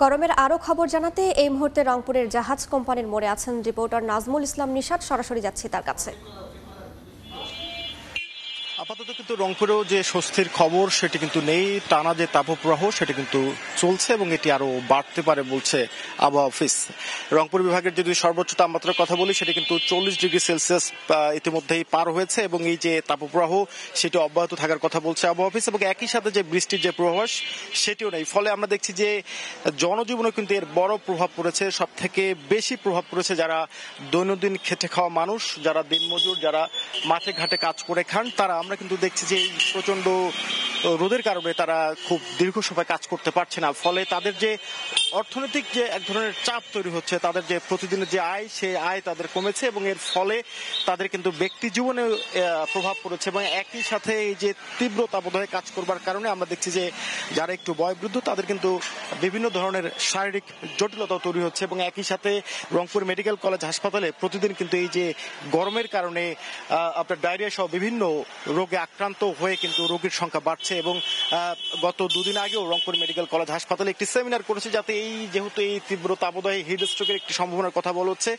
গরমের আরও খবর জানাতে এই মুহূর্তে রংপুরের জাহাজ কোম্পানির মোড়ে আছেন রিপোর্টার নাজমুল ইসলাম নিশাত। সরাসরি যাচ্ছি তার কাছে। আপাতত কিন্তু রংপুরেও যে স্বস্তির খবর সেটি কিন্তু নেই। টানা যে তাপপ্রবাহ সেটি কিন্তু চলছে এবং এটি আরো বাড়তে পারে বলছে আবহাওয়া অফিস। রংপুর বিভাগের যদি সর্বোচ্চ তাপমাত্রার কথা বলি সেটি কিন্তু 40°C ইতিমধ্যেই পার হয়েছে এবং এই যে তাপপ্রবাহ সেটি অব্যাহত থাকার কথা বলছে আবহাওয়া অফিস এবং একই সাথে যে বৃষ্টির যে পূর্বাভাস সেটিও নেই। ফলে আমরা দেখছি যে জনজীবনে কিন্তু এর বড় প্রভাব পড়েছে। সব থেকে বেশি প্রভাব পড়েছে যারা দৈনন্দিন খেটে খাওয়া মানুষ, যারা দিনমজুর, যারা মাঠে ঘাটে কাজ করে খান, তারা আমরা কিন্তু দেখছি যে এই প্রচন্ড রোদের কারণে তারা খুব দীর্ঘ সময় কাজ করতে পারছে না। ফলে তাদের যে অর্থনৈতিক যে এক ধরনের চাপ তৈরি হচ্ছে, তাদের যে প্রতিদিনের যে আয় সেই আয় তাদের কমেছে এবং এর ফলে তাদের কিন্তু ব্যক্তি জীবনে প্রভাব পড়েছে এবং একই সাথে এই যে তীব্র তাপদাহে কাজ করবার কারণে আমরা দেখছি যে যারা একটু বয়োবৃদ্ধ তাদের কিন্তু বিভিন্ন ধরনের শারীরিক জটিলতা তৈরি হচ্ছে এবং একই সাথে রংপুর মেডিকেল কলেজ হাসপাতালে প্রতিদিন কিন্তু এই যে গরমের কারণে আপনার ডায়রিয়া সহ বিভিন্ন রোগে আক্রান্ত হয়ে কিন্তু রোগীর সংখ্যা বাড়ছে এবং গত দুদিন আগেও রংপুর মেডিকেল কলেজ হাসপাতালে একটি সেমিনার করেছে যাতে এই যেহেতু এই তীব্র তাপদাহে হিট স্ট্রোকের একটি সম্ভাবনার কথা বলা হচ্ছে,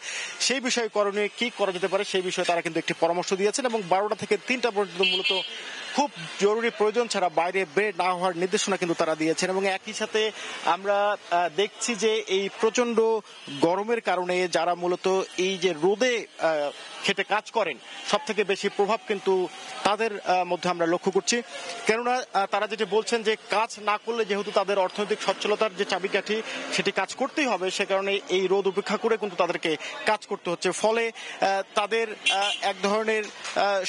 সেই বিষয়ে করণীয় কি করা যেতে পারে সেই বিষয়ে তারা কিন্তু একটি পরামর্শ দিয়েছেন এবং 12টা থেকে 3টা পর্যন্ত মূলত খুব জরুরি প্রয়োজন ছাড়া বাইরে বের না হওয়ার নির্দেশনা কিন্তু তারা দিয়েছেন এবং একই সাথে আমরা দেখছি যে এই প্রচন্ড গরমের কারণে যারা মূলত এই যে রোদে খেটে কাজ করেন সব থেকে বেশি প্রভাব কিন্তু তাদের মধ্যে আমরা লক্ষ্য করছি। কেননা তারা যেটা বলছেন যে কাজ না করলে যেহেতু তাদের অর্থনৈতিক সচ্ছলতার যে চাবিকাঠি সেটি কাজ করতেই হবে, সে কারণে এই রোদ উপেক্ষা করে কিন্তু তাদেরকে কাজ করতে হচ্ছে। ফলে তাদের এক ধরনের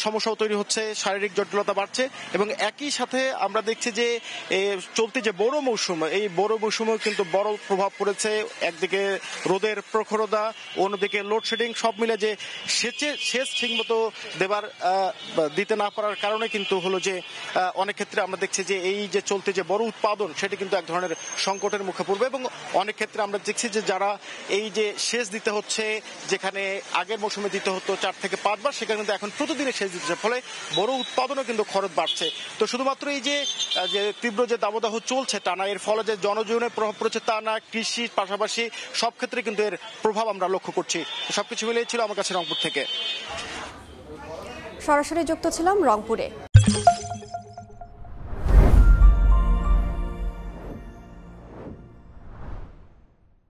সমস্যাও তৈরি হচ্ছে, শারীরিক জটিলতা বাড়ছে এবং একই সাথে আমরা দেখছি যে চলতি যে বড় মৌসুম, এই বড় মৌসুমেও কিন্তু বড় প্রভাব পড়েছে। একদিকে রোদের প্রখরতা, অন্যদিকে লোডশেডিং, সব মিলে যে সেচ ঠিকমতো দিতে না পারার কারণে কিন্তু হলো যে অনেক ক্ষেত্রে আমরা দেখছি যে এই যে চলতি যে বড় উৎপাদন সেটি কিন্তু এক ধরনের সংকটের মুখে পড়বে এবং অনেক ক্ষেত্রে আমরা দেখছি যে যারা এই যে সেচ দিতে হচ্ছে, যেখানে আগের মৌসুমে দিতে হতো 4 থেকে 5 বার, সেখানে কিন্তু এখন প্রতিদিনে সেচ দিতে হচ্ছে। ফলে বড় উৎপাদনও কিন্তু খরচ বাড়ছে। তো শুধুমাত্র এই যে তীব্র যে দাবদাহ চলছে টানা, এর ফলে যে জনজীবনে প্রভাব পড়েছে তা না, কৃষির পাশাপাশি সব ক্ষেত্রে কিন্তু এর প্রভাব আমরা লক্ষ্য করছি। সবকিছু মিলিয়ে ছিল আমার কাছে রংপুর থেকে। সরাসরি যুক্ত ছিলাম রংপুরে।